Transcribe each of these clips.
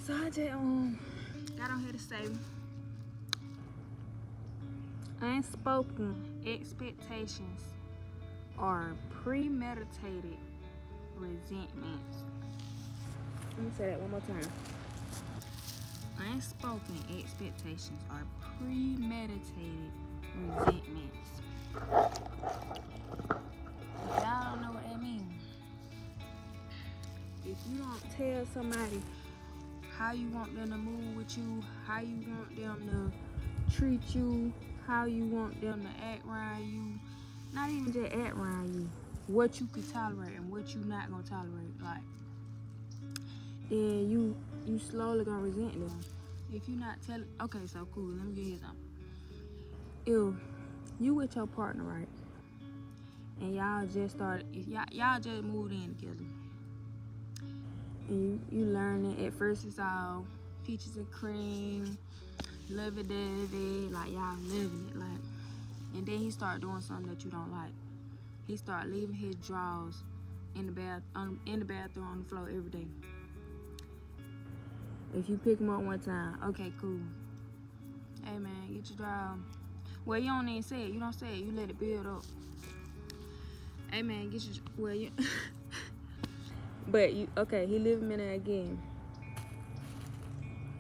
So I just got on here to say unspoken expectations are premeditated resentments. Let me say that one more time. Unspoken expectations are premeditated resentments. If y'all don't know what that means, if you don't tell somebody how you want them to move with you, how you want them to treat you, how you want them to act around you, not even just act around you, what you can tolerate and what you not gonna tolerate, like, then you slowly gonna resent them. If you not telling, okay, so cool, let me give you something. If you with your partner, right, and y'all just started, if y'all just moved in together, and you learning, at first it's all peaches and cream, lovey-dovey, like y'all living it, like, and then he start doing something that you don't like. He start leaving his drawers in the bathroom on the floor every day. If you pick him up one time, okay, cool. Hey man, get your drawers. Well, you don't even say it. You don't say it. You let it build up. Hey man, get your, well, you, but you, okay, he living in there again.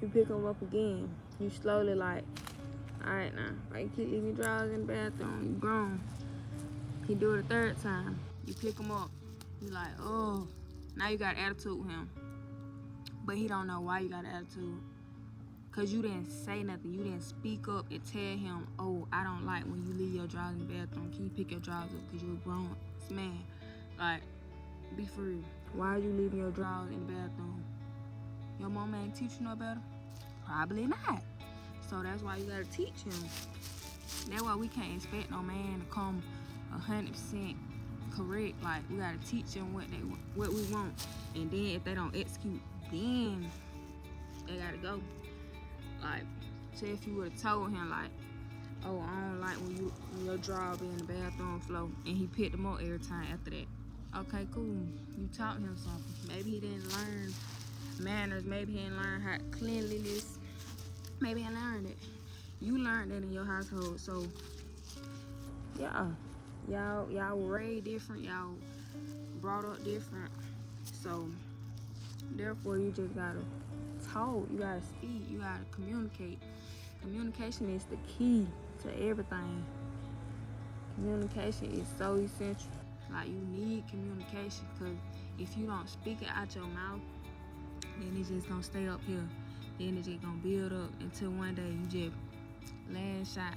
You pick him up again. You slowly like, all right now, why you keep leaving your drawers in the bathroom? You grown. He do it a third time. You pick him up. You like, oh, now you got attitude with him. But he don't know why you got an attitude. Cause you didn't say nothing. You didn't speak up and tell him, oh, I don't like when you leave your drawers in the bathroom. Can you pick your drawers up? Cause you're a grown man. Like, be for real. Why are you leaving your drawers in the bathroom? Your mama ain't teach you no better? Probably not. So that's why you gotta teach him. That's why we can't expect no man to come 100% correct. Like, we gotta teach them what we want, and then if they don't execute, then they gotta go. Like, say if you would've told him like, oh, I don't like when your drawer be in the bathroom floor, and he picked them up every time after that. Okay, cool. You taught him something. Maybe he didn't learn manners. Maybe he didn't learn how cleanliness. Maybe he learned it. You learned that in your household, so yeah. Y'all were raised different, y'all brought up different. So therefore you just gotta talk, you gotta speak, you gotta communicate. Communication is the key to everything. Communication is so essential. Like, you need communication, because if you don't speak it out your mouth, then it's just gonna stay up here. Then it's just gonna build up until one day you just last shot,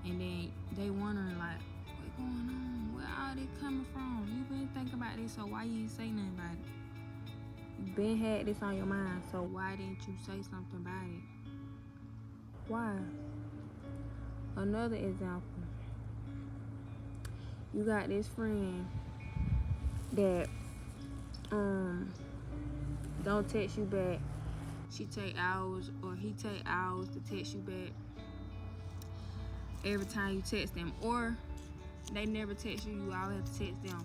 and then they wondering like, what going on? Where all this coming from? You been thinking about this, so why you ain't say nothing about it? You been had this on your mind, so why didn't you say something about it? Why? Another example. You got this friend that don't text you back. She take hours, or he take hours to text you back every time you text them, or they never text you, you always have to text them.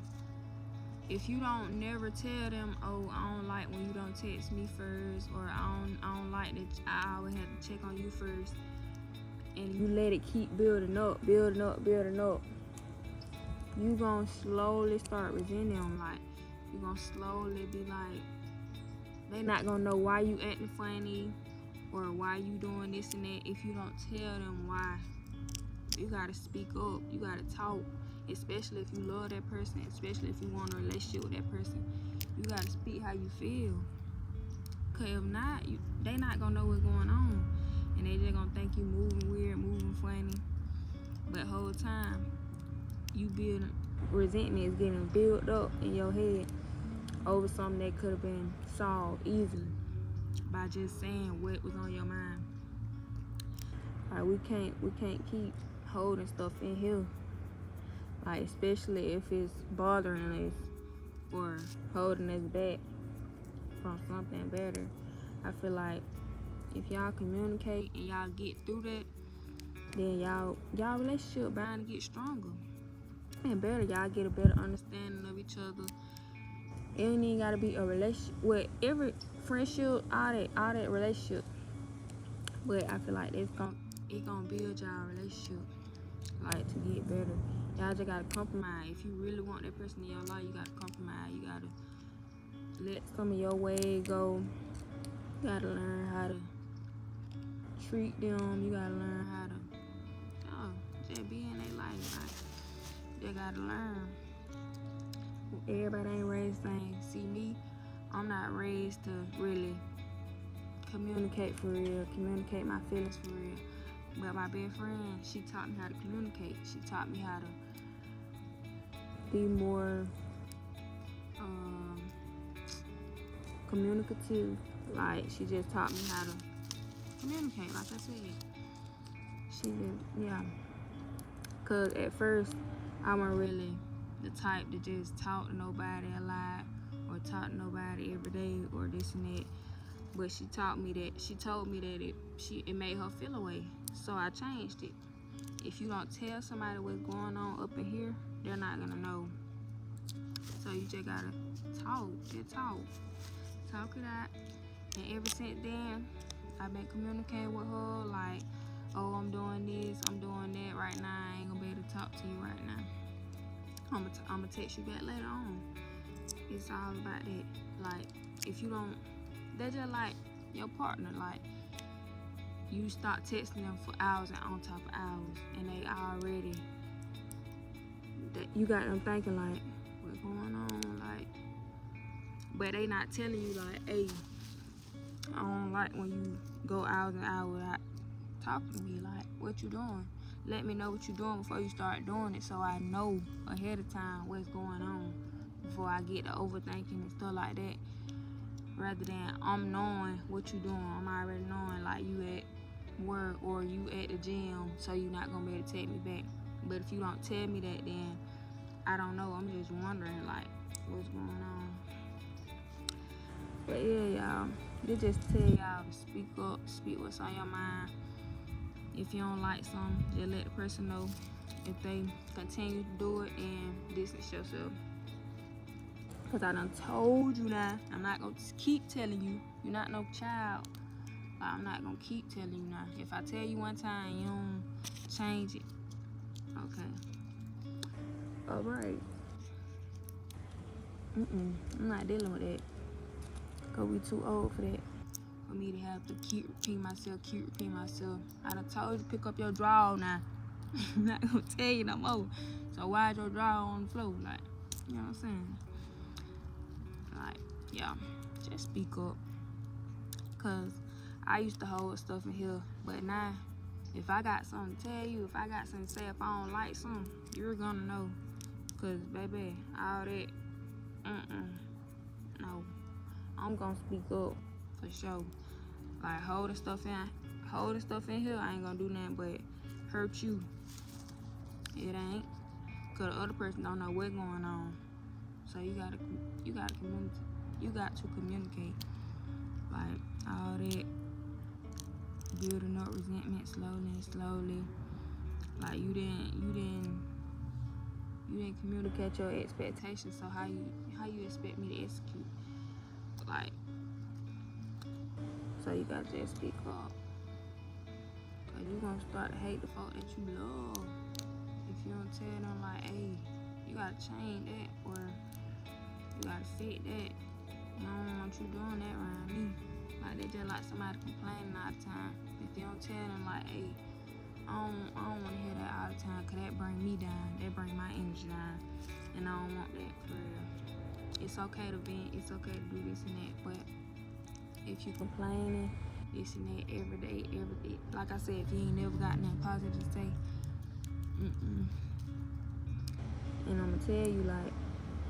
If you don't never tell them, oh, I don't like when you don't text me first, or I don't like that I always have to check on you first, and you let it keep building up, you gonna slowly start resenting them. Like, you gonna slowly be like, they not gonna know why you acting funny or why you doing this and that if you don't tell them why. You gotta speak up, you gotta talk, especially if you love that person, especially if you want a relationship with that person. You gotta speak how you feel, cause if not, they not gonna know what's going on, and they just gonna think you moving weird, moving funny. But whole time you building resentment is getting built up in your head over something that could have been solved easily by just saying what was on your mind. Like, we can't keep holding stuff in here, like, especially if it's bothering us or holding us back from something better. I feel like if y'all communicate and y'all get through that, then y'all relationship bound to get stronger and better. Y'all get a better understanding of each other. It ain't even gotta be a relationship. With every friendship, all that relationship. But I feel like it gonna build y'all relationship, like, to get better. Y'all just gotta compromise. If you really want that person in your life, you gotta compromise. You gotta let some of your way go. You gotta learn how to treat them. You gotta learn how to, just be in their life. Like, they gotta learn. Everybody ain't raised the same. See me, I'm not raised to really communicate for real, communicate my feelings for real. But my best friend, she taught me how to communicate. She taught me how to be more communicative. Like, she just taught me how to communicate, like I said. She did, yeah. Cause at first, I wasn't really the type to just talk to nobody a lot or talk to nobody every day or this and that. But she told me that it made her feel away. So I changed it. If you don't tell somebody what's going on up in here, they're not gonna know. So you just gotta talk. Talk it out. And ever since then, I've been communicating with her like, oh, I'm doing this, I'm doing that right now. I ain't gonna be able to talk to you right now. I'm gonna text you back later on. It's all about that. Like, if you don't, they're just like your partner. Like, you start texting them for hours and on top of hours, and they already, you got them thinking like, what's going on? Like, but they not telling you like, hey, I don't like when you go hours and hours without talking to me. Like, what you doing? Let me know what you're doing before you start doing it, so I know ahead of time what's going on before I get to overthinking and stuff like that. Rather than I'm knowing what you doing, I'm already knowing like you at work or you at the gym, so you're not gonna be able to take me back. But if you don't tell me that, then I don't know. I'm just wondering like what's going on. But yeah, y'all, they just tell y'all to speak up, speak what's on your mind. If you don't like something, just let the person know. If they continue to do it, and distance yourself. Because I done told you now. I'm not going to keep telling you. You're not no child. I'm not going to keep telling you now. If I tell you one time, you don't change it. Okay. All right. I'm not dealing with that. Because we too old for that. For me to have to keep repeating myself. I done told you to pick up your drawer now. I'm not going to tell you no more. So why is your drawer on the floor? Like, you know what I'm saying? Like, yeah, just speak up. Cause I used to hold stuff in here, but now, if I got something to tell you, if I got something to say, if I don't like something, you're gonna know. Cause baby, all that, no, I'm gonna speak up for sure. Like holding stuff in here, I ain't gonna do nothing but hurt you. It ain't. Cause the other person don't know what's going on. So you got to communicate. Like all that building up resentment slowly. Like you didn't communicate your expectations. So how you expect me to execute? Like, so you gotta just speak up. Cause you gonna start to hate the folk that you love if you don't tell them like, hey, you gotta change that or you gotta fit that. I don't want you doing that around me. Like, they just like somebody complaining all the time. If you don't tell them like, hey, I don't want to hear that all the time, cause that bring me down. That bring my energy down, and I don't want that for real. It's okay to vent. It's okay to do this and that, but if you complaining this and that every day, like I said, if you ain't never got nothing positive to say, and I'ma tell you like,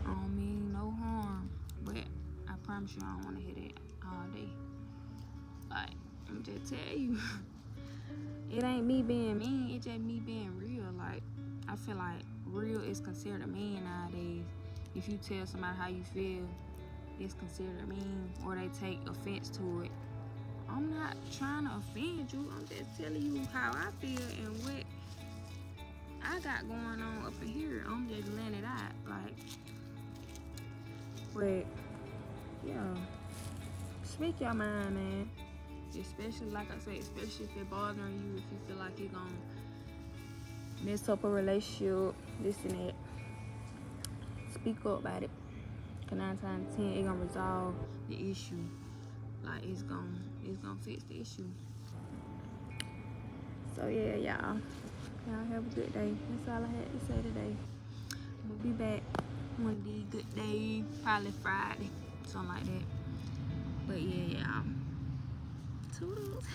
I don't mean no harm, but I promise you I don't want to hear that all day. Like, I'm just tell you, it ain't me being mean, it's just me being real. Like, I feel like real is considered mean nowadays. If you tell somebody how you feel, it's considered mean, or they take offense to it. I'm not trying to offend you. I'm just telling you how I feel and what I got going on up in here. I'm just letting it out. Like, But yeah, speak your mind, man. Especially, like I say, especially if it's bothering you, if you feel like you're gonna mess up a relationship, this and that. Speak up about it. Cause 9 times 10, it gonna resolve the issue. Like it's gonna fix the issue. So yeah, y'all have a good day. That's all I had to say today. We'll be back one of these good days, probably Friday, something like that. But yeah, y'all. Toodles.